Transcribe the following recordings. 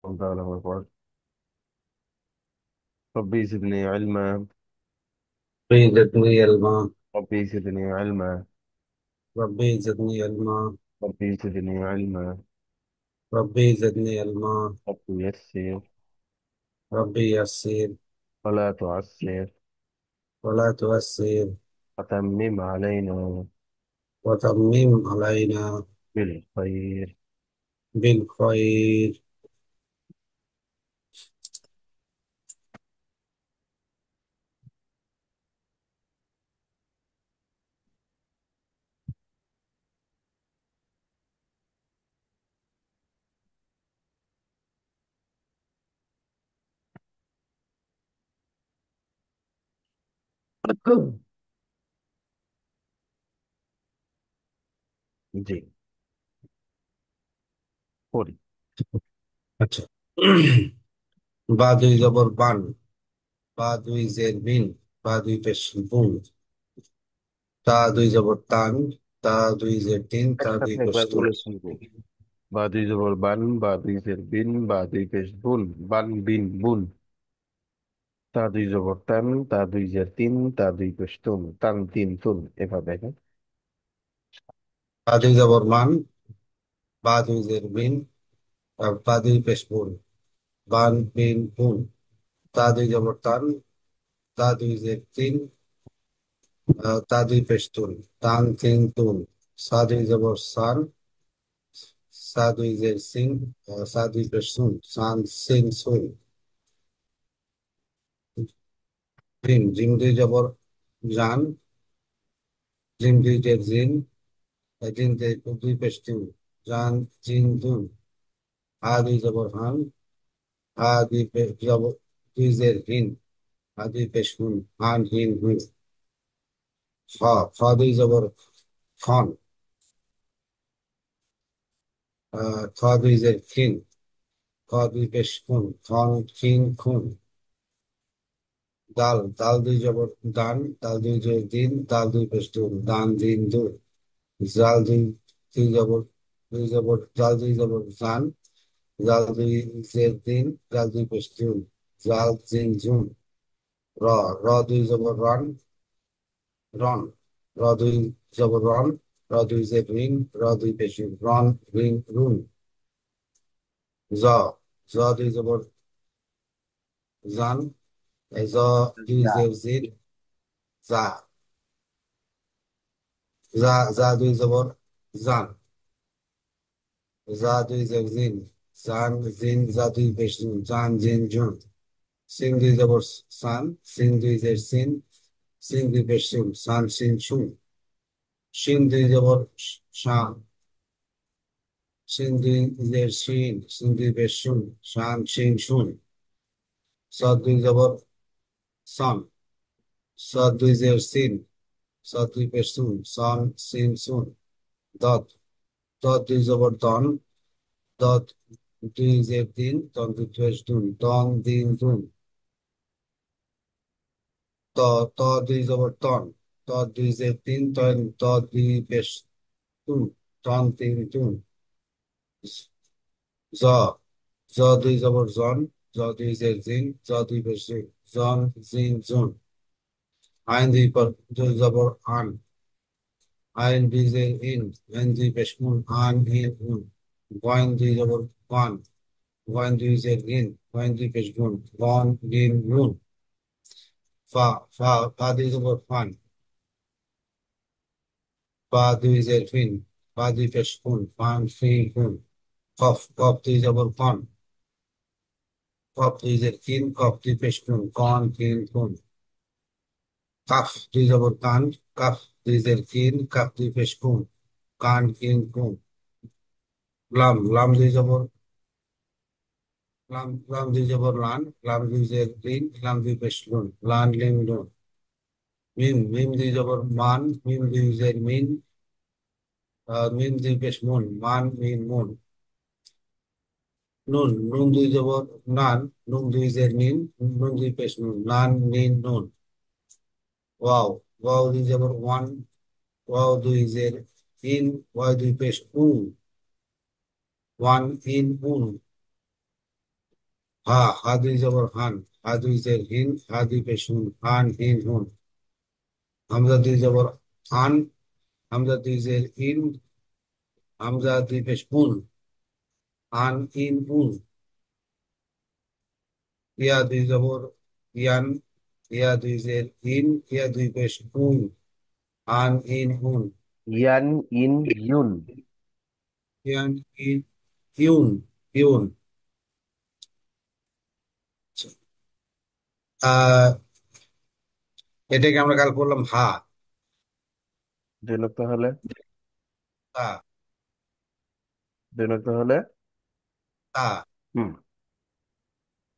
وانتهى له الفرج. ربي زدني علما. ربي زدني علما. ربي زدني علما. ربي زدني علما. ربي زدني علما. ربي زدني علما. ربي يسر ربي يسر ولا تعسر ولا تؤثر وتمم علينا وتمم علينا بالخير. بالخير. जी। قولي. আচ্ছা। বা দুই জবর বান, বা দুই জের বিন, বা দুই পেশ বুন, তা দুই জবর তান, তা দুই জের তিন, তা দুই একসাথে পেশ একবার তুন। বলে শুনবো। বাদুই জবর বান, বাদুই জের বিন, বাদুই পেশ বুন, বান বিন বুন। তা দুই জবর তান, তা দুই জের তিন, তা দুই পেশ তুন, তান তিন তুন। এভাবে হ্যাঁ? বা দুই জবর মান, বা দুই জের বিন, বা দুই পেশ বুন, বান বিন বুন, তা দুই জবর তান, তা দুই জের তিন, তা দুই পেশ তুন, তান তিন তুন। সা দুই জবর সান, সা দুই জের সিন, সা দুই পেশ সুন, সান সিন সুন। জিম, জিম দুই জবর জান, জিম দুই জের জিন, জিন দুই পেশ তিন, জান জিন দুন। হা দুই জবর হান, হা দুই জবর দুই জের হিন, হা দুই পেশ হুন, হান হিন হুন। খ, খ দুই জবর খন, খ দুই জের খিন, খ দুই পেশ খুন, খন খিন খুন। দাল, দাল দুই জবর দান, দাল দুই জবর দিন, দাল দুই পেশ দুন, দান দিন দুন। জাল দুই, দুই জবর, দুই জবর জাল দুই জবর জান, জাল দুই জের দিন, জাল দুই পেশ জুন, জাল জিন জুন। র, র দুই জবর রন, রন, র দুই জবর রন, র দুই জের রিন, র দুই পেশ রন রিন রুন। জ, জ দুই জবর জান, জ দুই জের জির, যা, যা, যা দুই জবর জান, যা দুই জের জিন, জান জিন, যা দুই পেশ জুন, জান জিন জুন। সিন দুই জবর সান, সিন দুই জের সিন, সিন দুই পেশ সুন, সান সিন সুন। শিন দুই জবর শান, সিন দুই জের শিন, সিন দুই পেশ সুন, শান শিন সুন। সদ দুই জবর সন, সদ দুই জের সিন, সদ দুই পেশ সুন, সন সিন সুন। দত, দত দুই জবর দন, দত দুই জের দিন, দন দুই পেশ দুন, দন দিন দুন। ত, ত দুই জবর তন, ত দুই জের তিন, তন ত দুই পেশ তুন, তন তিন তুন। জ, জ দুই জবর জন, জ দুই জের জিন, জ দুই পেশ জুন, জন জিন জুন। আইন দুই পর দুই জবর আন, আইন দুই জের ইন, আইন দুই পেশ উন, আন ইন উন। গয়েন দুই জবর গান, গয়েন দুই জের গিন, গয়েন দুই পেশ গুন, গন গিন গুন। ফা, ফা, ফা দুই জবর ফান, ফা দুই জের ফিন, ফা দুই পেশ ফুন, ফান ফি ফুন। কফ, কফ দুই জবর কন, কফ দুই জের কিন, কফ দুই পেশ কুন, কন কিন কুন। কাফ দুই জবর কান, কাফ দুই জের কিন, কাফ দুই পেশ কুন, কান কিন কুন। লাম, লাম দুই জবর লাম, লাম দুই জবর লান, লাম দুই জের লিন, লাম দুই পেশ লুন, লান লিন লুন। মিম, মিম দুই জবর মান, মিম দুই জের মিন, মিম দুই পেশ মুন, মান মিন মুন। নুন, নুন দুই জবর নান, নুন দুই জের নিন, নুন দুই পেশ নুন, নান নিন নুন। ওয়াও, ওয়াও দুই জবর ওয়ান, ওয়াও দুই জের ইন, ওয়াও দুই পেশ উ, ওয়ান ইন উন। হা, হা দুই জবর হান, হা দুই জের হিন, হা দুই পেশ হুন, হান হিন হুন। হামজা দুই জবর আন, হামজা দুই জের ইন, হামজা দুই পেশ উন, আন ইন উন। ইয়া দুই জবর ইয়ান, ইয়া দুই জের ইন, ইয়া দুই পেশ উন, আন ইন উন। ইয়ান, ইন, ইউন। ইয়ান ইন ইউন, ইউন। আহ এটাকে আমরা কাল করলাম হা। বিভক্ত হলে? তা, বিভক্ত হলে? তা, হুম।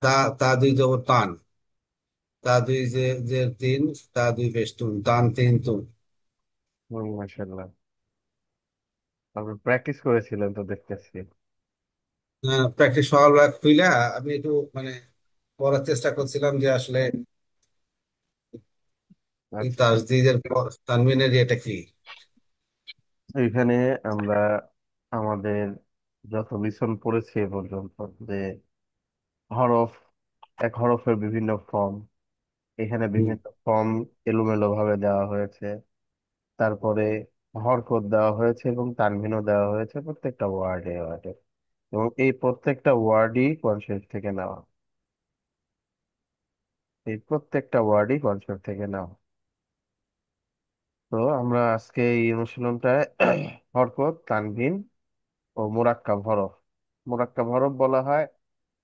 তা, তা দুই জবর তান, তা দুই যে তিন, তা দুই পেশ তুন, তান তিন তুন। হুম, মাশাআল্লাহ। আপনি প্র্যাকটিস করেছিলেন তো দেখতেছি। প্র্যাকটিস সকালবেলা খুইলা আমি একটু মানে পড়ার চেষ্টা করছিলাম যে আসলে এই আচ্ছা, তাসদিদের পর তানবিনের এটা কি। এখানে আমরা আমাদের যত লিসন পড়েছি এ পর্যন্ত, যে হরফ, এক হরফের বিভিন্ন ফর্ম, এখানে হুম। বিভিন্ন ফর্ম এলোমেলো ভাবে দেওয়া হয়েছে। তারপরে হরকত দেওয়া হয়েছে এবং তানভিনও দেওয়া হয়েছে প্রত্যেকটা ওয়ার্ডে ওয়ার্ডে, এবং এই প্রত্যেকটা ওয়ার্ডই কনসেপ্ট থেকে নেওয়া। এই প্রত্যেকটা ওয়ার্ডই কনসেপ্ট থেকে নেওয়া। তো আমরা আজকে এই অনুশীলনটায় হরকত, তানভিন ও মোরাক্কাব হরফ, মোরাক্কাব হরফ বলা হয়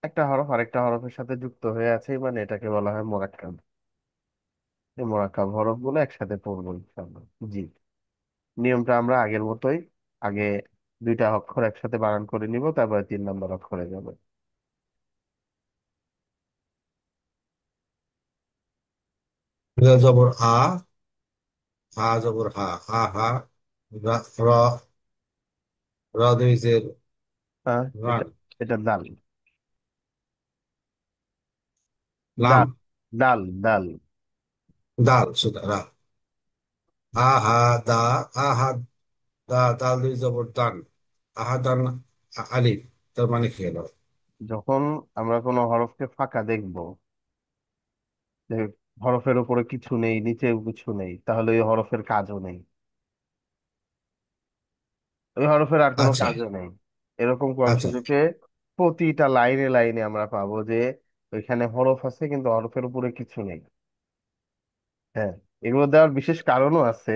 একটা হরফ আরেকটা হরফের সাথে যুক্ত হয়ে আছে, মানে এটাকে বলা হয় মোরাক্কাব। এই মোরাক্কাব হরফ গুলো একসাথে পড়বো ইনশাআল্লাহ। জি, নিয়মটা আমরা আগের মতোই, আগে দুইটা অক্ষর একসাথে বানান করে নিব, তারপরে 3 নম্বর অক্ষরে যাবে। রা জবর আ, হা জবর হা, হা হা, রা, র, র দুই জের হ্যাঁ, এটা রান, এটা দাল। লাম, দাল, দাল, দাল। দাল সুদা রা। আ হা দা, আ হা দা, দাল দুই জবর দান, আহা দান, আলিফ। তার মানে কি হলো? যখন আমরা কোনো হরফকে ফাঁকা দেখব, যে হরফের উপরে কিছু নেই, নিচেও কিছু নেই, তাহলে ওই হরফের কাজও নেই, ওই হরফের আর কোনো আচ্ছা, কাজও নেই। এরকম কোরআন আচ্ছা, শরীফে প্রতিটা লাইনে লাইনে আমরা পাবো যে ওইখানে হরফ আছে কিন্তু হরফের উপরে কিছু নেই। হ্যাঁ, এগুলো দেওয়ার বিশেষ কারণও আছে,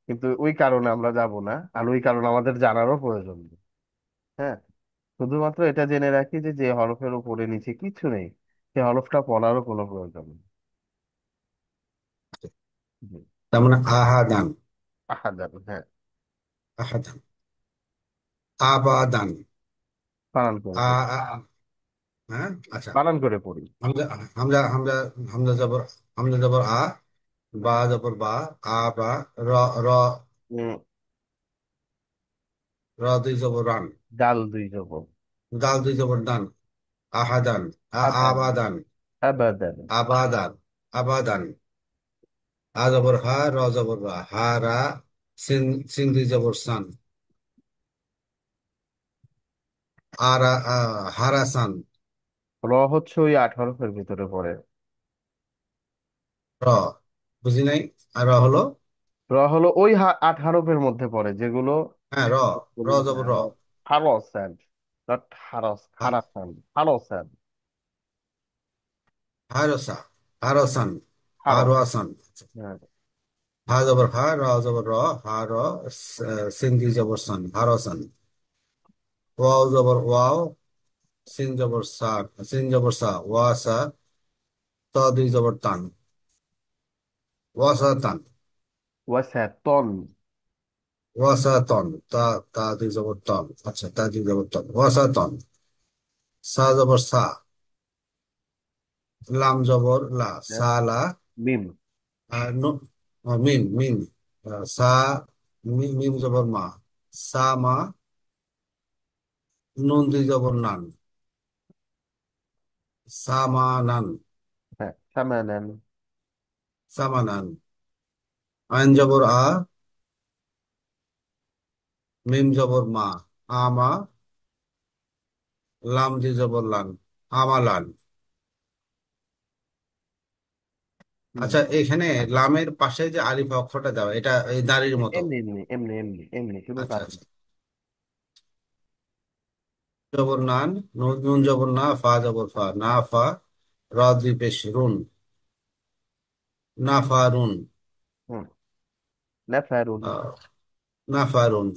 কিন্তু ওই কারণে আমরা যাব না, আর ওই কারণে আমাদের জানারও প্রয়োজন নেই। হ্যাঁ, শুধুমাত্র এটা জেনে রাখি যে যে হরফের উপরে নিচে কিছু নেই, সে হরফটা পড়ারও কোনো প্রয়োজন নেই। জি। তার মানে আহা দান, আহাদান, হ্যাঁ। আহা দান, আবাদান। বানান করে আ, পড়ি। আ, হ্যাঁ, আচ্ছা। বানান করে পড়ি। হামজা, হামজা, হামজা, হামজা জবর, হামজা জবর আ, বা জবর বা, আ বা, র, র, উম, র দুই জবর রান, ডাল দুই জবর। দাল দুই জবর দান, আহাদান, আবাদান, আবাদান, আবাদান। আবাদান, আবাদান। আ জবর হা, র জবর রা, হা রা, সিন, সিন দুই জবর সান, আরা, হারাসান। র হচ্ছে ওই 8 হরফের ভিতরে পড়ে। র, বুঝি নাই। আর র হলো, র হলো ওই 8 হরফের মধ্যে পড়ে যেগুলো হ্যাঁ র, র জবর র, হারসান, নট হারস, হা- হারাসান, হারসান, হারসা, হারসান, হারস। হারওয়াসান। হ্যাঁ। হা জবর হা, র জবর র, হা র, সিন দুই জবর সান, হারসান। ওয়াও জবর ওয়াও, সিন জবর সা, সিন জবর সা, ওয়াসা, ত দুই জবর তান, ওয়াসা তান, ওয়াসাতন। ওয়াসা তন, তা, তা দুই জবর তন, আচ্ছা, তা দুই জবর তন, ওয়াসা তন। সা জবর সা, লাম জবর লা, হ্যাঁ, সা লা, মিম। আর মিম, মিম, সা, মিম, মিম জবর মা, সা মা, নুন দুই জবর নান, সা মা নান, হ্যাঁ, সামানান। সামানান। আইন জবর আ, মিম জবর মা, আমা, লাম দুই জবর লান, আমালান। হুম। আচ্ছা, এখানে লামের পাশে যে আলিফ অক্ষরটা দেওয়া, এটা এই দাড়ির মতো। এমনি এমনি এমনি এমনি এমনি কোনো আচ্ছা কাজ আচ্ছা। নেই। জবর নান, নুন নুন জবর না, ফা জবর ফা, না ফা, র দুই পেশ রুন, না ফা রুন, হুম। নাফারুন। না ফা রুন।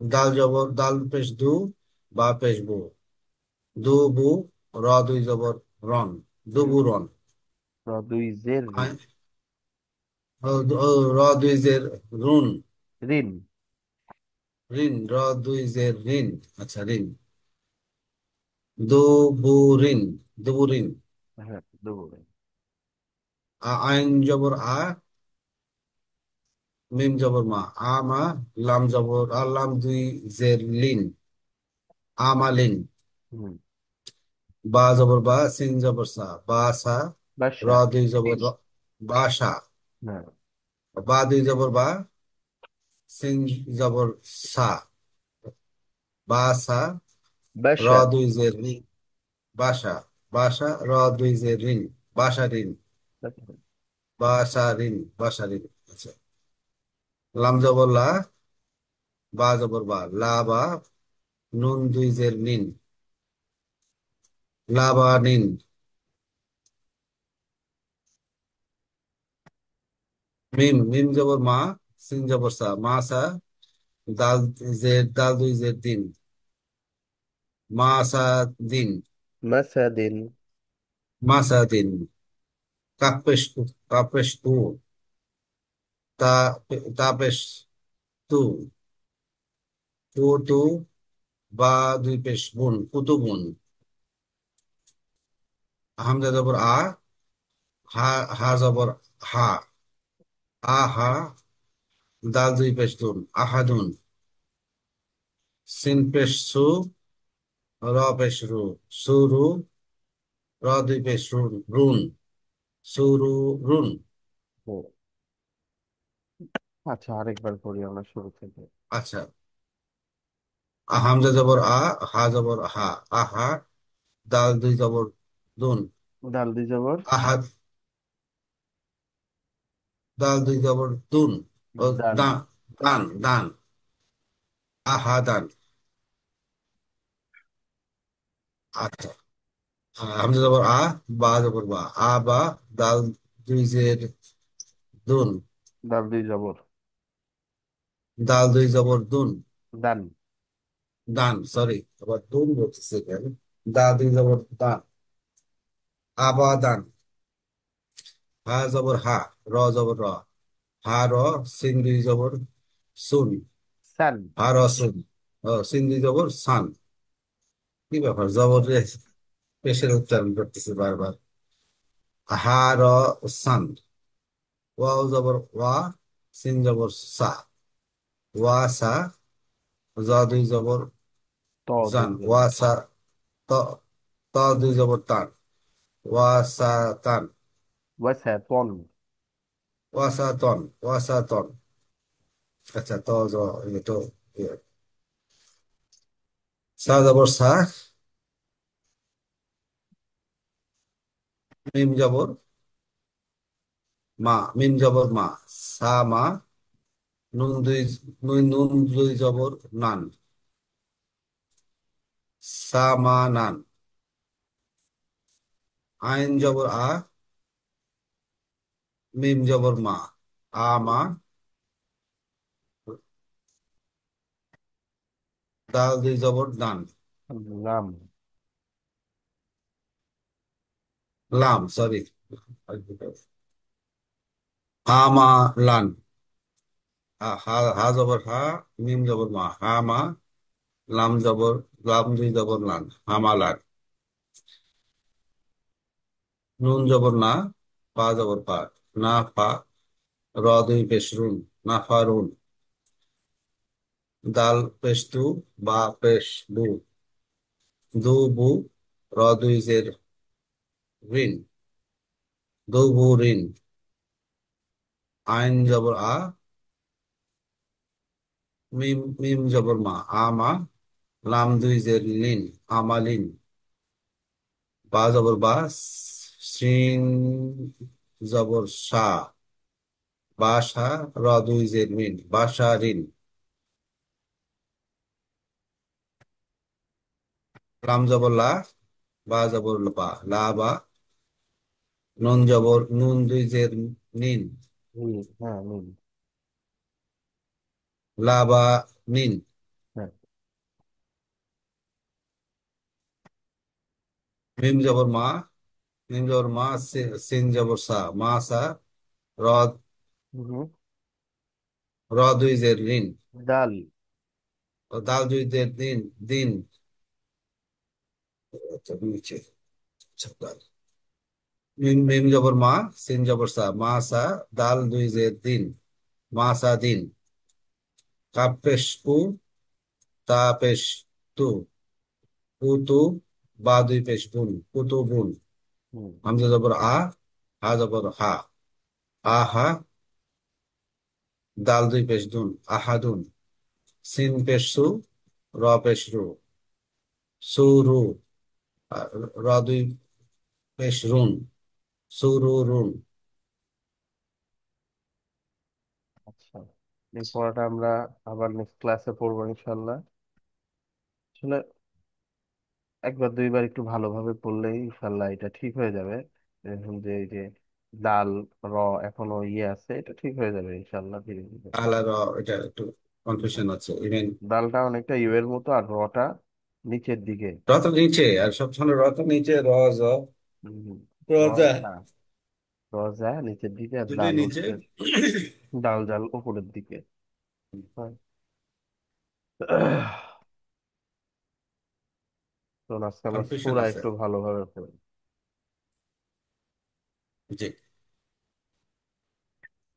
দাল জবর দাল পেশ দু, বা পেশ বু, দু বু, র দুই জবর রন, হুম। দুবু রন। দুই জের রি। আই- র দুই জের রুন, রিন। রিন, র দুই জের রিন। আচ্ছা, রিন। দু বু রিন, দুবু রিন। হ্যাঁ, দুপুরে। আইন জবর আ, মিম জবর মা, আ মা, লাম জবর আর লাম দুই জের লিন, আমালিন। হুম। বা জবর বা, সিন জবর সা, বা সা, র বাসা। দুই জবর র, বা সা, হ্যাঁ। বা দুই জবর বা, সিন জবর সা, বা সা, র বাসা। দুই জের রি, বাসা, বাসা, র দুই জের রিন, বাসা রিন, বাসা রিন, বাসা রিন। আচ্ছা, লাম জবর লা, বা জবর বা, লা বা, নুন দুই জের নিন, লা বা নিন। মিম মিম জবর মা, সিন জবর সা, মা সা, দাল জের দাল দুই জের দিন, মা সা দিন, মাসাদিন। মা সা দিন। কাপেশ কাপেশ তু, তা তাপেশ তু, তু তু, বা দুই পেশ বুন, কুতুবুন। হামজা জবর আ, হা হা জবর হা, আ হা, দাল দুই পেশ দুন, আহাদুন। সিন পেশ সু, র পেশ রু, সুরু, র দুই পেশ রুন, রুন, সুরু রুন। ও, আচ্ছা, আরেকবার পড়ি আমরা শুরু থেকে। আচ্ছা, হামজা জবর আ, হা জবর হা, আহা, দাল দুই জবর দুন, দাল দি জবর আহাদ, দাল দুই জবর দুন, ও দান। দান, দান দান, আহা দান। আচ্ছা, হামজা জবর আ, বা জবর বা, আ বা, দাল দুই জের দুন, দাল দি জবর দাল দুই জবর দুন, দান। দান, সরি, আবার দুন বলতেছে কেন, দাল দুই জবর দান, আবা দান। হা জবর হা, র জবর র, হা র, সিন দুই জবর সুন, সান। হা র সুন, ও সিন দুই জবর সান। কি ব্যাপার, জবর রে পেশের উচ্চারণ করতেছে বারবার। হা র সান, ওয়াও জবর ওয়া, সিন জবর সা, ওয়া সা, জ দুই জবর ত দুই জান, ওয়া জবর সা, ত, ত দুই জবর তান, ওয়া সা তান, ওয়াসা তন। ওয়া সা তন, ওয়া সা তন। আচ্ছা, ত জ, তো ইয়ে। সা জবর সা, মিম জবর মা, মিম জবর মা, সা মা, নুন দুই, নুন দুই জবর নান, সা মা নান। আইন জবর আ, মিম জবর মা, আ মা, দাল দুই জবর দান, নাম। লাম, সরি, আমা লান। হা হা জবর হা, মিম জবর মা, হা মা, লাম জবর, লাম দুই জবর লান, হামা লান। নুন জবর না, পা জবর পা, না পা, র দুই পেশ রুন, না ফা রুন। দাল পেশ তু, বা পেশ বু, দু বু, র দুই জের ঋণ, দু বু ঋণ। আইন জবর আ, মিম মিম জবর মা, আমা, লাম দুই জের লিন, আমালিন। বা জবর বা, সিন জবর সা, বাসা, র দুই জের মিন, বাসা রিন। লাম জবর লা, বা জবর বা, লা বা, নুন জবর নুন দুই জের নিন, হ্যাঁ নীল। লা বা নিন। হ্যাঁ। মিম জবর মা, মিম জবর মা, সিন জবর সা, মা সা, র, হুম। র দুই জের রিন, ডাল। ও দাল দুই জের দিন, দিন। তো নিচে, আচ্ছা, দাল। মিম মিম জবর মা, সিন জবর সা, মা সা, দাল দুই জের দিন, মা সা দিন। কাপ পেশ কু, তা পেশ তু, কুতু, বা দুই পেশ বুন, কুতু বুন। হুম। হামজা জবর আ, হা জবর হা, আহা, দাল দুই পেশ দুন, আহাদুন। সিন পেশ সু, র পেশ রু, সুরু। আর র দুই পেশ রুন, সুরু রুন। আচ্ছা, এই পড়াটা আমরা আবার নেক্সট ক্লাসে পড়বো ইনশাল্লাহ। আসলে একবার দুইবার একটু ভালোভাবে পড়লেই ইনশাল্লাহ এটা ঠিক হয়ে যাবে। এখন যে এই যে দাল, র এখনো ইয়ে আছে, এটা ঠিক হয়ে যাবে ইনশাল্লাহ ধীরে ধীরে। আল আর র, এটা একটু কনফিউশন আছে ইভেন। দালটা অনেকটা ইউ এর মতো, আর রটা নিচের দিকে। র তো নিচে, আর সবসময় র তো নিচে, র জ, হুম। রজা রজা। রজা নিচের দিকে, আর দুটোই দাল নিচে। হচ্ছে ডাল জাল উপরের দিকে। হয়। তো আজকে আমরা কনফিউশন সূরা আছে। একটু ভালোভাবে পড়ি। জি।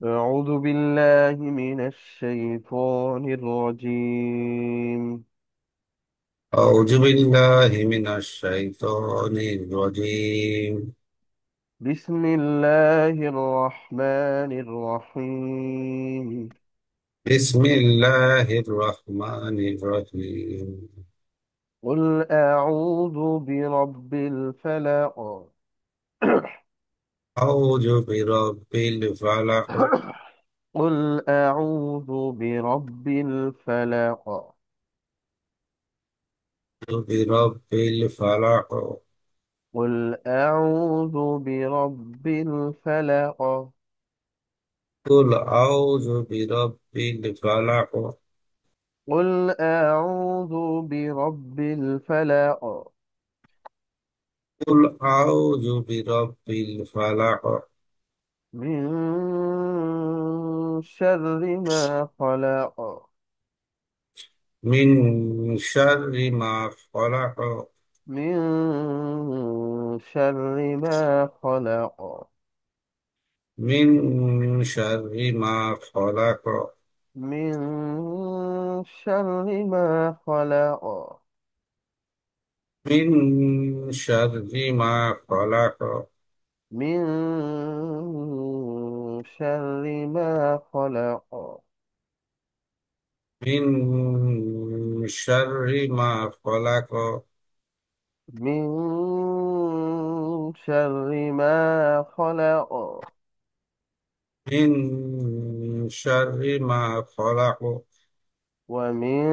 أعوذ بالله من الشيطان الرجيم. أعوذ بالله من الشيطان الرجيم. بسم الله الرحمن الرحيم. بسم الله الرحمن الرحيم. قل أعوذ برب الفلق. أعوذ برب الفلق. قل أعوذ برب الفلق. أعوذ برب الفلق. قل أعوذ برب الفلق. قل أعوذ برب الفلق. قل أعوذ برب الفلق. قل أعوذ برب الفلق. من شر ما خلق. من شر ما خلق. من شر ما خلق. من شر ما خلق. من شر ما خلق. من شر ما خلق. من شر ما خلق. من شر ما خلق. من شر ما خلق. من شر ما خلق. ومن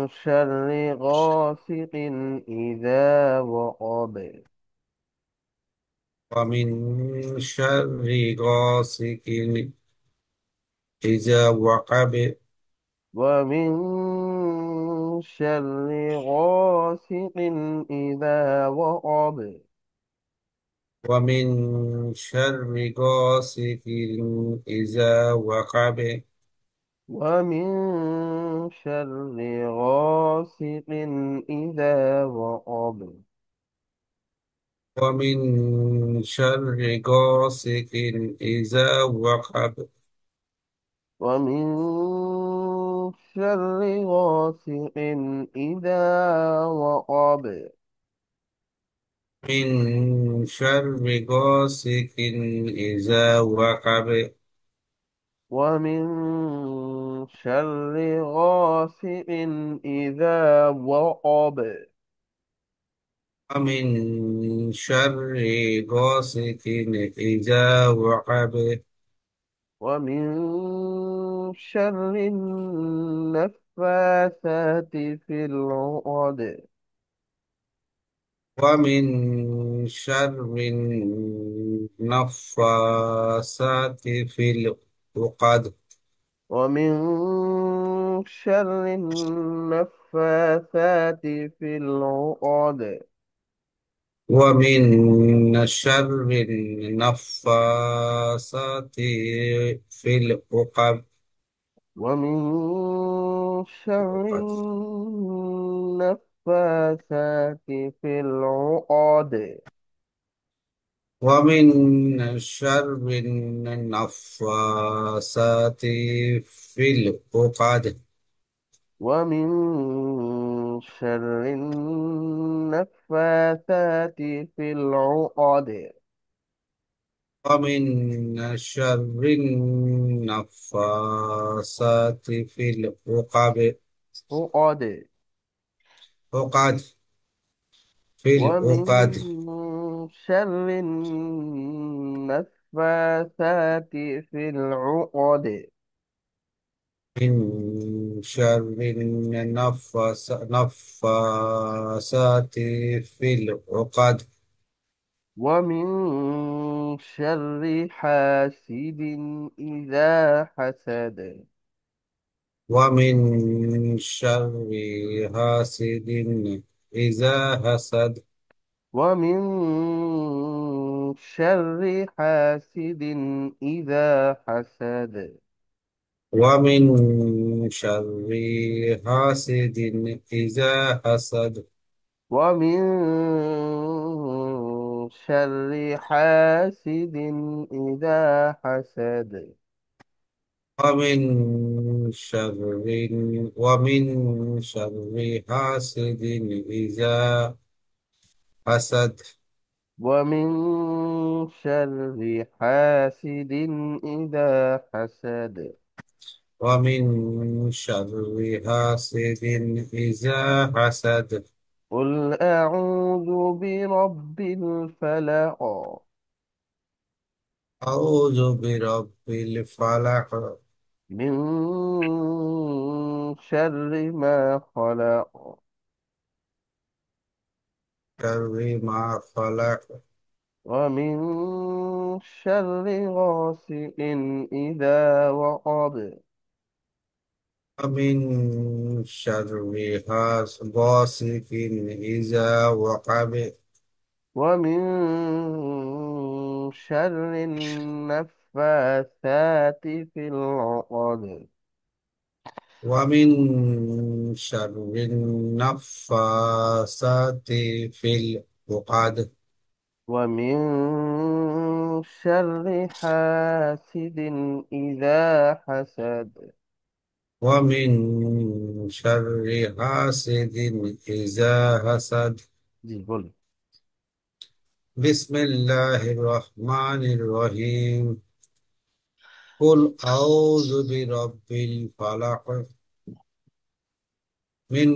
شر غاسق إذا وقب. ومن شر غاسق إذا وقب. ومن شر غاسق إذا وقب. ومن شر غاسق إذا وقب. ومن شر غاسق إذا وقب. ومن شر غاسق إذا وقب. ومن شر غاسق إذا وقب. من شر غاسق إذا وقب. ومن شر غاسق إذا وقب. ومن شر غاسق إذا وقب ومن شر النفاثات في العقد ومن شر النفاثات في العقد ومن شر النفاثات في العقد ومن شر النفاثات في العقد ومن شر النفاثات في العقد ومن شر النفاثات في العقد ومن شر النفاثات في العقد ومن شر النفاثات في العقد عقد عقد في ومن العقد شر النفاثات في العقد من شر النفاثات في العقد ومن شر حاسد إذا حسد ومن شر حاسد إذا حسد ومن شر حاسد إذا حسد ومن شر حاسد إذا حسد ومن شر حاسد إذا حسد ومن شر ومن شر حاسد إذا حسد ومن شر حاسد إذا حسد ومن شر حاسد إذا حسد قل أعوذ برب الفلق أعوذ برب الفلق من شر ما خلق شر ما خلق ومن شر غاسق إذا وقب ومن شر غاسق إذا وقب ومن شر النفاثات في العقد ومن شر النفاثات في العقد ومن شر حاسد إذا حسد ومن شر حاسد إذا حسد जी बोल بسم الله الرحمن الرحيم قل أعوذ برب الفلق من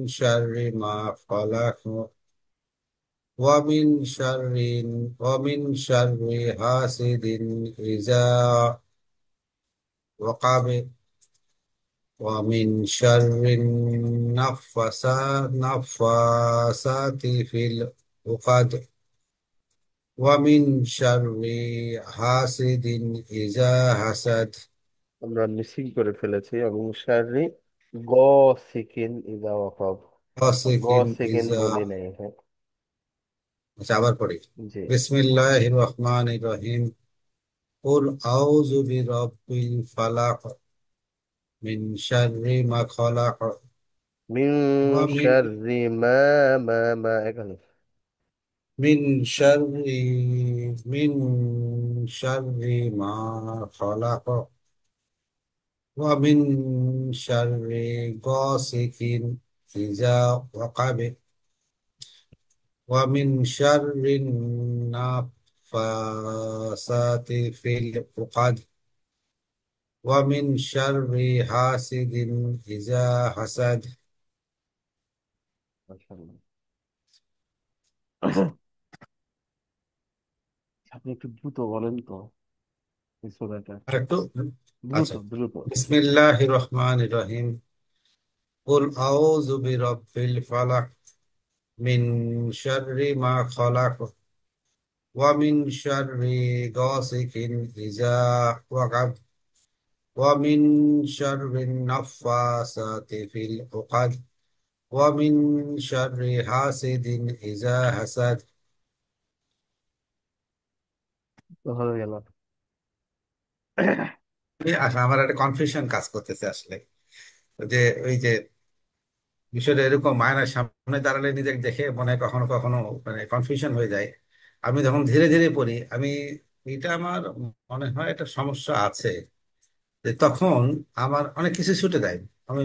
شر ما خلق ومن شر ومن شر حاسد إذا وقب ومن شر النفاسات في العقد ومن شر حاسد إذا حسد আমরা মিসিং করে ফেলেছি এবং শাররি গ সেকেন্ড ইদা ওয়াকাব গ غاسق সেকেন্ড إذا বলি নাই হ্যাঁ আবার পড়ি জি বিসমিল্লাহির রহমানির রহিম قل أعوذ برب الفلق من شر ما خلق মিন ومن শাররি মা এখানে من شر من شر ما خلق ومن شر غاسق إذا وقب ومن شر النفاثات في العقد ومن شر حاسد إذا حسد মাশাআল্লাহ আপনি একটু দ্রুত বলেন তো এই সূরাটা। আর একটু। দ্রুত আচ্ছা। দ্রুত। বিসমিল্লাহির রহমানির রহিম। কুল আউযু বিরাব্বিল ফালাক মিন শাররি মা খালাক ওয়া মিন শাররি গাসিকিন ইযা ওয়াকাব ওয়া মিন শাররিন নাফাসাতি ফিল উকাদ ওয়া মিন শাররি হাসিদিন ইযা হাসাদ। তো হয়ে গেল। আসলে আমার একটা কনফিউশন কাজ করতেছে আসলে, যে ওই যে বিষয়টা এরকম, আয়নার সামনে দাঁড়ালে নিজেকে দেখে মনে হয় কখনো কখনো মানে কনফিউশন হয়ে যায়। আমি যখন ধীরে ধীরে পড়ি, আমি এটা আমার মনে হয় একটা সমস্যা আছে, যে তখন আমার অনেক কিছু ছুটে যায়। আমি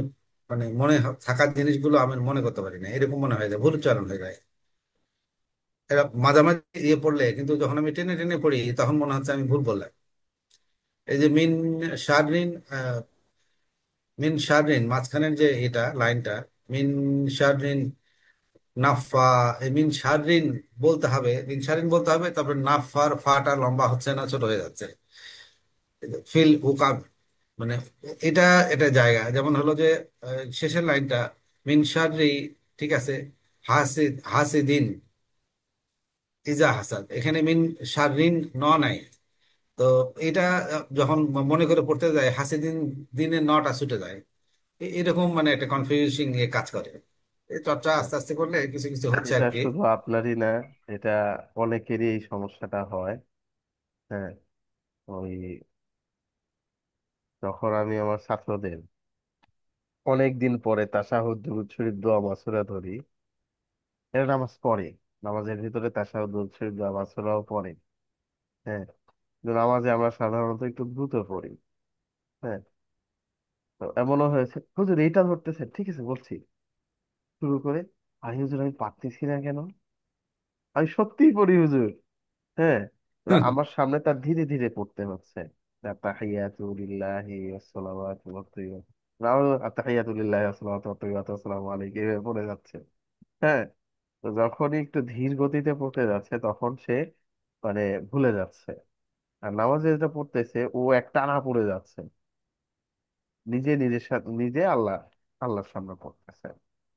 মানে থাকার জিনিসগুলো আমি মনে করতে পারি না, এরকম মনে হয় যায়, ভুল উচ্চারণ হয়ে যায়। এরা মাঝামাঝি ইয়ে পড়লে কিন্তু যখন আমি টেনে টেনে পড়ি তখন মনে হচ্ছে আমি ভুল বললাম। এই যে মিন শাররিন, মিন শাররিন মাঝখানের যে এটা লাইনটা, মিন শাররিন নাফা, এই মিন শাররিন বলতে হবে, মিন শাররিন বলতে হবে, তারপরে নাফার ফাটা লম্বা হচ্ছে না, ছোট হয়ে যাচ্ছে। ফিল উকাব, মানে এটা এটা জায়গা যেমন হলো যে শেষের লাইনটা মিন শাররি, ঠিক আছে, হাসিদ হাসিদিন ইজা হাসাদ, এখানে মিন শাররিন নাই। তো এটা যখন মনে করে পড়তে যায়, হাসিদিন দিনের নটা ছুটে যায়। এরকম মানে একটা কনফিউজিং কাজ করে। এই চর্চা আস্তে আস্তে করলে কিছু কিছু হচ্ছে এটা আর কি। শুধু আপনারই না, এটা অনেকেরই এই সমস্যাটা হয়। হ্যাঁ, ওই যখন আমি আমার ছাত্রদের অনেক দিন পরে তাশাহুদ দুরূদ শরীফ দোয়া মাসুরা ধরি, এরা নামাজ পড়ে, নামাজের ভিতরে তাশাহুদ দুরূদ শরীফ দোয়া মাসুরাও পড়ে। হ্যাঁ, কিন্তু নামাজে আমরা সাধারণত একটু দ্রুত পড়ি। হ্যাঁ, তো এমনও হয়েছে হুজুর এইটা ধরতেছে, ঠিক আছে বলছি শুরু করে, আরে হুজুর আমি পারতেছি না কেন, আমি সত্যিই পড়ি হুজুর। হ্যাঁ, তো আমার সামনে তার ধীরে ধীরে পড়তে হচ্ছে। আত্তাহিয়াতু লিল্লাহি ওয়াসসালাওয়াতু ওয়াত-তাইয়্যিবাত, আত্তাহিয়াতু লিল্লাহি ওয়াসসালাওয়াতু ওয়াত-তাইয়্যিবাতু আসসালামু আলাইকুম এভাবে পড়ে যাচ্ছে। হ্যাঁ, তো যখনই একটু ধীর গতিতে পড়তে যাচ্ছে তখন সে মানে ভুলে যাচ্ছে। আর নামাজে যেটা পড়তেছে ও একটানা পড়ে যাচ্ছে, নিজে নিজের সাথে নিজে আল্লাহর সামনে পড়তেছে।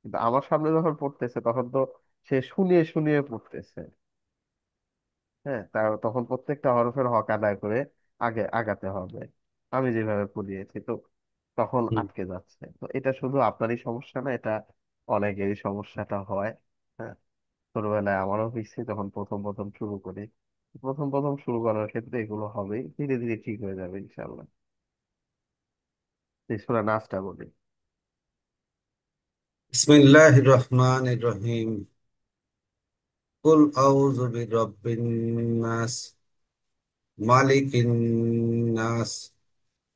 কিন্তু আমার সামনে যখন পড়তেছে তখন তো সে শুনিয়ে শুনিয়ে পড়তেছে। হ্যাঁ, তখন প্রত্যেকটা হরফের হক আদায় করে আগে আগাতে হবে, আমি যেভাবে পড়িয়েছি। তো তখন হুম। আটকে যাচ্ছে। তো এটা শুধু আপনারই সমস্যা না, এটা অনেকেরই সমস্যাটা হয়। হ্যাঁ, ছোটবেলায় আমারও হয়েছে যখন প্রথম প্রথম শুরু করি। প্রথম প্রথম শুরু করার ক্ষেত্রে এগুলো হবেই, ধীরে ধীরে ঠিক হয়ে যাবে ইনশাল্লাহ। এই সূরা নাসটা বলি। বিসমিল্লাহির রহমানির রহিম। কুল আউযু বিরাব্বিন নাস, মালিকিন নাস,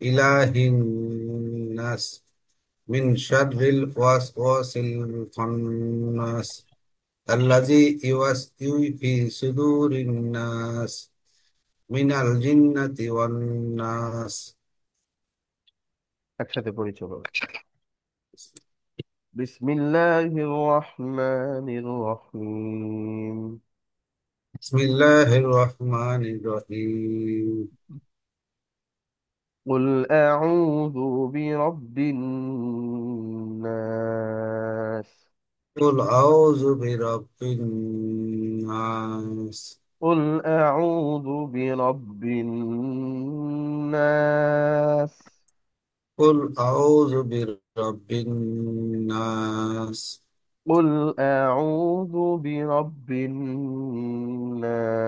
ইলাহিন নাস, মিন শাররিল ওয়াসওয়াসিল খান্নাস, আল্লাযী ইউওয়াসউসু ফি সুদুরিন নাস, মিনাল জিন্নাতি ওয়ান নাস। একসাথে পড়ি চলো। বিসমিল্লাহির রহমানির রহিম। বিসমিল্লাহির রহমানির রহিম। قل أعوذ برب الناس. قل أعوذ برب الناس. قل أعوذ برب الناس. قل أعوذ برب الناس. قل أعوذ برب الناس.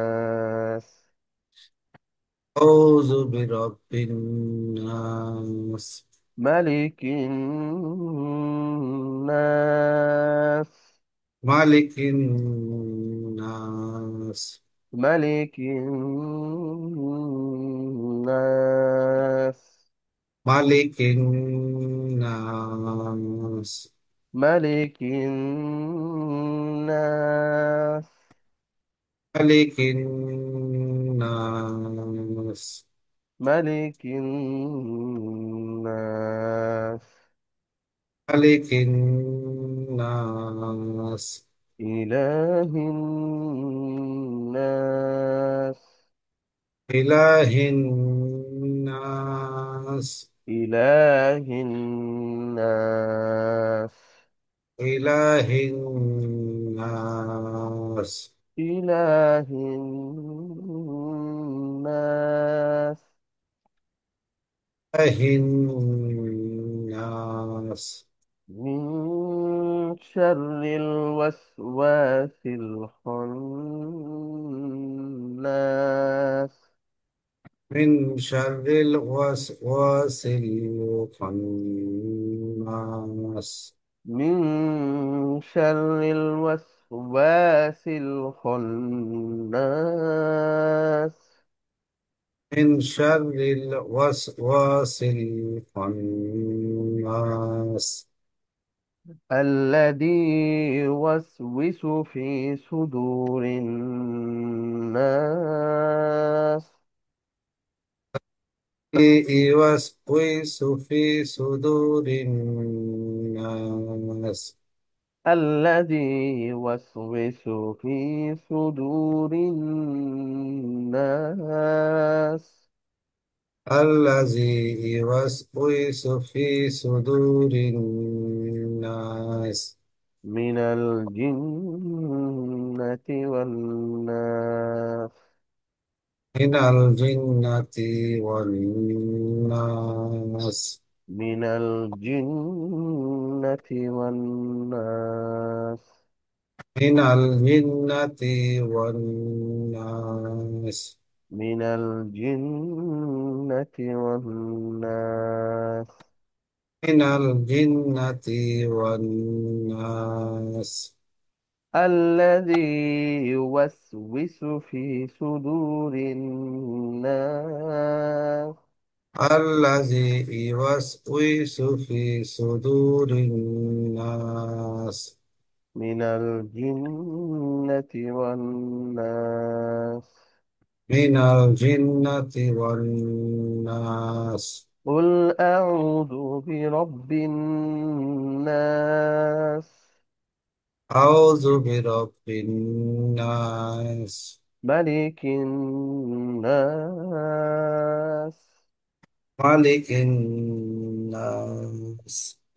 أعوذ برب الناس. ملك الناس. مالك الناس. ملك الناس. مالك الناس. ملك الناس. مالك الناس. ملك الناس. مالك الناس. إله الناس. إله الناس. إله الناس. إله الناس. إله الناس. إله الناس. من شر الوسواس الخناس. من شر الوسواس الخناس. من شر الوسواس الخناس. من شر الوسواس الخناس. الذي يوسوس في صدور الناس. يوسوس في صدور الناس. الذي يوسوس في صدور الناس. الذي يوسوس في صدور الناس. من الجنة والناس. من الجنة والناس. من الجنة والناس. من الجنة والناس. من الجنة والناس. من الجنة والناس. الذي يوسوس في صدور الناس. الذي يوسوس في صدور الناس. من الجنة والناس. من الجنة والناس. قل أعوذ برب الناس. أعوذ برب الناس. ملك الناس. ملك الناس.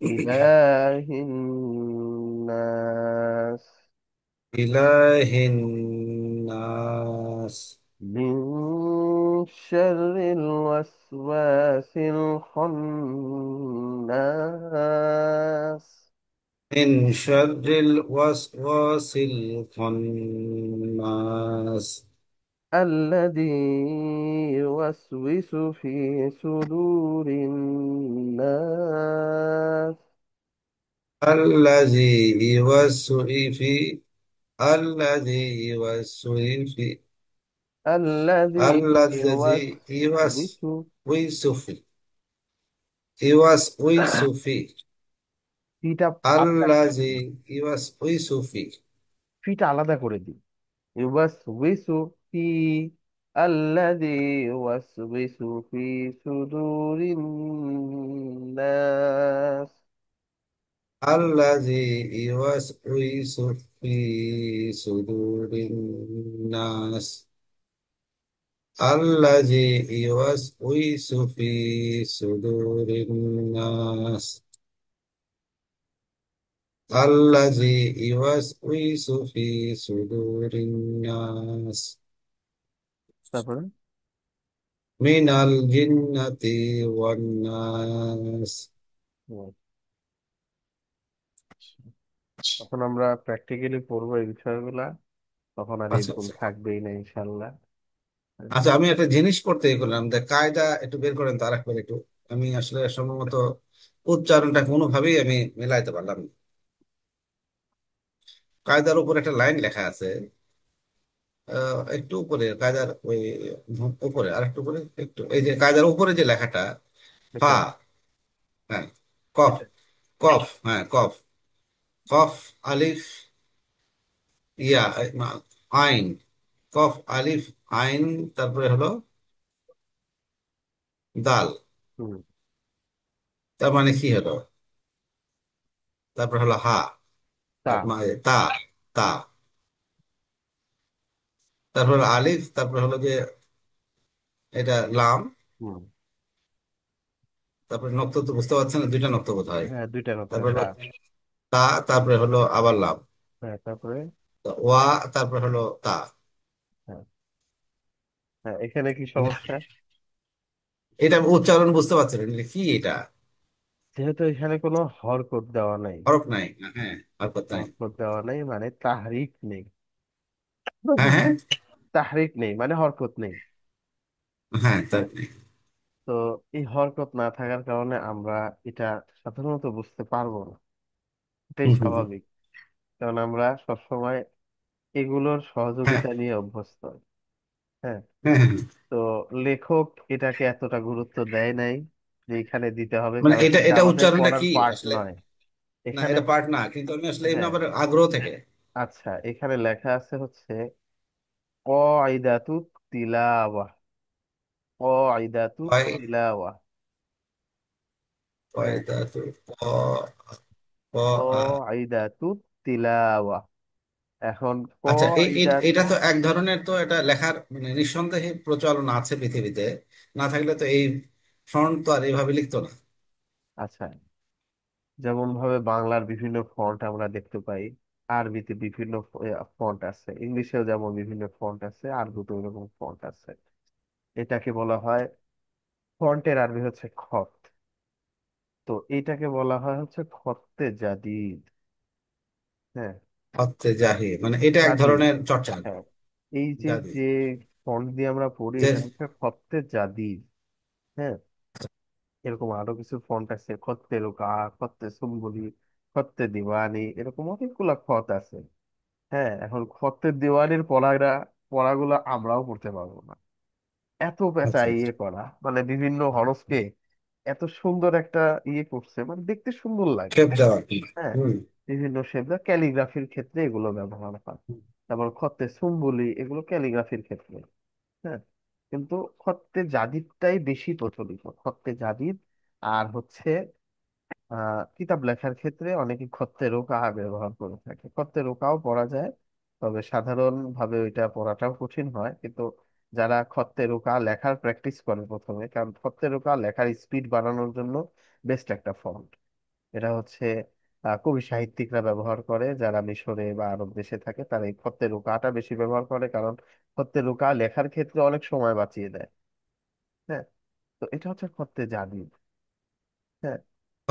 إله الناس. إله الناس. من شر الوسواس الخناس. من شر الوسواس الخناس. الذي يوسوس في صدور الناس. الذي يوسوس في الذي يوسوس في الذي الذي يوسوس يوسوس في يوسوس في ফিটা আলাদা করে দিই। الذي يوسوس في ফিটা আলাদা করে দিই। يوسوس في الذي يوسوس في صدور الناس. الذي يوسوس في صدور الناس. الذي يوسوس في صدور الناس. الذي يوسوس في صدور الناس. তারপরে من الجنة والناس. হুম, তখন আমরা প্র্যাকটিক্যালি পড়বো এই বিষয়গুলা। তখন আর আচ্ছা এরকম আচ্ছা। থাকবেই না ইনশাল্লাহ। আচ্ছা আমি একটা জিনিস করতে করলাম যে কায়দা একটু বের করেন তো আরেকবার একটু। আমি আসলে সম্ভবত উচ্চারণটা কোনোভাবেই আমি মেলাইতে পারলাম না। কায়দার উপর একটা লাইন লেখা আছে, একটু উপরে কায়দার ওই উপরে আর একটু উপরে একটু এই যে কায়দার উপরে যে লেখাটা ফা, এটা হ্যাঁ, কফ, এটা কফ, হ্যাঁ কফ, কফ আলিফ ইয়া আইন, কফ আলিফ আইন, তারপরে হলো দাল, হুম, তার মানে কি হলো, তারপরে হলো হা, তা মানে তা, তা। তারপর আলিফ, তারপর হলো যে এটা লাম, হুম। তারপরে নক্ত তো বুঝতে পারছেন না, দুইটা নক্ত বোধ হয়। হ্যাঁ, দুইটা নক্ত, তারপর হলো হ্যাঁ। তা, তারপরে হলো আবার লাম, হ্যাঁ, তারপরে। তো ওয়া, তারপরে হলো তা। হ্যাঁ। হ্যাঁ, এখানে কি মানে সমস্যা? এটা উচ্চারণ বুঝতে পারছেন না, এটা কি এটা? যেহেতু এখানে কোনো হরকত দেওয়া নাই। হরফ নাই, হ্যাঁ, হরকত নাই। হরকত দেওয়া নাই মানে তাহরিক নেই। হ্যাঁ হ্যাঁ। তাহরিক নেই মানে হরকত নেই। হ্যাঁ তার হ্যাঁ। তো এই হরকত না থাকার কারণে আমরা এটা সাধারণত বুঝতে পারবো না। এটাই হুম হুম হুম। স্বাভাবিক। কারণ আমরা সবসময় এগুলোর হ্যাঁ সহযোগিতা নিয়ে অভ্যস্ত। হ্যাঁ। হ্যাঁ হ্যাঁ হ্যাঁ। তো লেখক এটাকে এতটা গুরুত্ব দেয় নাই যে এখানে দিতে হবে, মানে কারণ এটা এটা এটা আমাদের উচ্চারণটা পড়ার কি পার্ট আসলে? নয়। না, এখানে। এটা পার্ট না, কিন্তু আমি আসলে এমনি হ্যাঁ। আবার আগ্রহ থেকে। আচ্ছা, এখানে লেখা আছে হচ্ছে কায়দাতুত তিলাওয়া। কায়দাতুত কয় তিলাওয়া। হ্যাঁ। কয়দা তো ক, ক, আ। কায়দাতুত তিলাওয়া। এখন আচ্ছা, এটা কায়দাতুত। তো এক ধরনের, তো এটা লেখার মানে নিঃসন্দেহে প্রচলন আছে পৃথিবীতে। না থাকলে তো এই ফন্ট তো আর এইভাবে লিখতো না। আচ্ছা, যেমন ভাবে বাংলার বিভিন্ন ফন্ট আমরা দেখতে পাই, আরবিতে বিভিন্ন ফন্ট আছে, ইংলিশেও যেমন বিভিন্ন ফন্ট আছে, আরবিতেও এরকম ফন্ট আছে। এটাকে বলা হয়, ফন্টের আরবি হচ্ছে খত। তো এটাকে বলা হয় হচ্ছে খত্তে জাদিদ। হ্যাঁ। হচ্ছে জাহি, মানে এটা এক জাদিদ। ধরনের চর্চা। হ্যাঁ। এই যে জাদি। যে ফন্ট দিয়ে আমরা পড়ি যে এটা হচ্ছে খত্তে জাদিদ। হ্যাঁ। এরকম আরো কিছু ফন্ট আছে, খত্তে রোকা, খত্তে সুম্বুলি, খত্তে দিওয়ানি, এরকম অনেকগুলা খত আছে। হ্যাঁ, এখন খত্তে দিওয়ানির পড়াগুলো আমরাও পড়তে পারবো না। এত পেঁচা আচ্ছা ইয়ে আচ্ছা। করা, মানে বিভিন্ন হরফকে এত সুন্দর একটা ইয়ে করছে, মানে দেখতে সুন্দর লাগে। খেপ দেওয়া কি? হ্যাঁ। হুম। বিভিন্ন শেপ, ক্যালিগ্রাফির ক্ষেত্রে এগুলো ব্যবহার হয়। তারপর খত্তে সুম্বুলি, এগুলো ক্যালিগ্রাফির ক্ষেত্রে। হ্যাঁ। কিন্তু খত্তে জাদিদটাই বেশি প্রচলিত, খত্তে জাদিদ। আর হচ্ছে কিতাব লেখার ক্ষেত্রে অনেকে খত্তে রোকা ব্যবহার করে থাকে, খত্তে রোকাও পড়া যায়। তবে সাধারণভাবে ওইটা পড়াটাও কঠিন হয়, কিন্তু যারা খত্তে রোকা লেখার প্র্যাকটিস করে প্রথমে, কারণ খত্তে রোকা লেখার স্পিড বাড়ানোর জন্য বেস্ট একটা ফন্ট। এটা হচ্ছে কবি সাহিত্যিকরা ব্যবহার করে, যারা মিশরে বা আরব দেশে থাকে তারা এই খত্তে রোকাটা বেশি ব্যবহার করে, কারণ খত্তে রোকা লেখার ক্ষেত্রে অনেক সময় বাঁচিয়ে দেয়। হ্যাঁ। তো এটা হচ্ছে খত্তে জাদিদ। হ্যাঁ।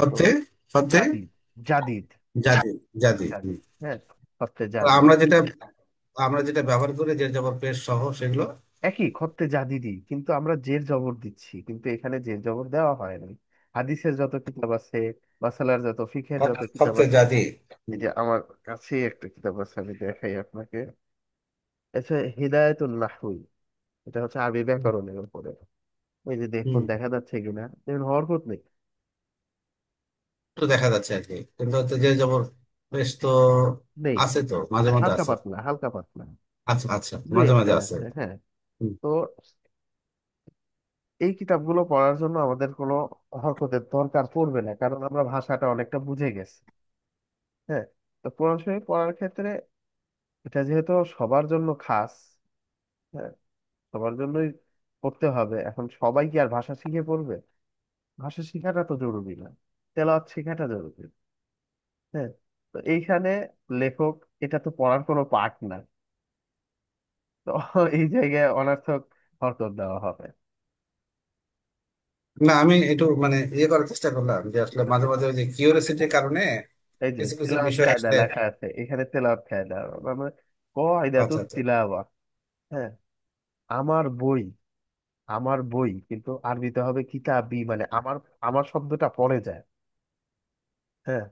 তো হতে হতে জাদিদ। জাদিদ। জাদি। জাদি। হুম। জাদিদ। হ্যাঁ। খত্তে আর জাদিদ। আমরা যেটা ব্যবহার করি যে জবর পেশ সহ সেগুলো। একই খত্তে জাদিদি, কিন্তু আমরা জের জবর দিচ্ছি, কিন্তু এখানে জের জবর দেওয়া হয় না। হাদিসের যত কিতাব আছে, মাসালার যত, ফিকহের যত কিতাব হতে আছে, জাদি। এই হুম, যে আমার কাছে একটা কিতাব আছে, আমি দেখাই আপনাকে। আচ্ছা, হিদায়াতুন নাহউই, এটা হচ্ছে আরবি হুম, ব্যাকরণের উপরে। ওই যে দেখুন, হুম। দেখা যাচ্ছে কিনা, দেখুন হরকত নেই। একটু দেখা যাচ্ছে আর কি, কিন্তু হচ্ছে যে জবর পেশ তো নেই। আছে, তো মাঝে মানে মধ্যে হালকা আছে। পাতলা, হালকা পাতলা আচ্ছা আচ্ছা, দুই মাঝে একটা মাঝে আছে। আছে। হ্যাঁ। হুম, তো এই কিতাবগুলো পড়ার জন্য আমাদের কোনো হরকতের দরকার পড়বে না, কারণ আমরা ভাষাটা অনেকটা বুঝে গেছি। হ্যাঁ। তো কোরআন শরীফ পড়ার ক্ষেত্রে এটা যেহেতু সবার জন্য খাস। হ্যাঁ। সবার জন্যই পড়তে হবে, এখন সবাই কি আর ভাষা শিখে পড়বে? ভাষা শেখাটা তো জরুরি না, তেলাওয়াত শেখাটা জরুরি। হ্যাঁ। তো এইখানে লেখক, এটা তো পড়ার কোনো পার্ট না, তো এই জায়গায় অনর্থক হরকত দেওয়া হবে। না আমি একটু মানে ইয়ে করার চেষ্টা করলাম যে আসলে মাঝে মাঝে ওই যে কিউরিওসিটির কারণে এই যে কিছু কিছু তেলাওয়াত বিষয় কায়দা আসলে। লেখা আছে, এখানে তেলাওয়াত কায়দা মানে আচ্ছা কায়দাতুত আচ্ছা। তিলাওয়া। হ্যাঁ। আমার বই, আমার বই কিন্তু আরবিতে হবে কিতাবি, মানে আমার, আমার শব্দটা পড়ে যায়। হ্যাঁ।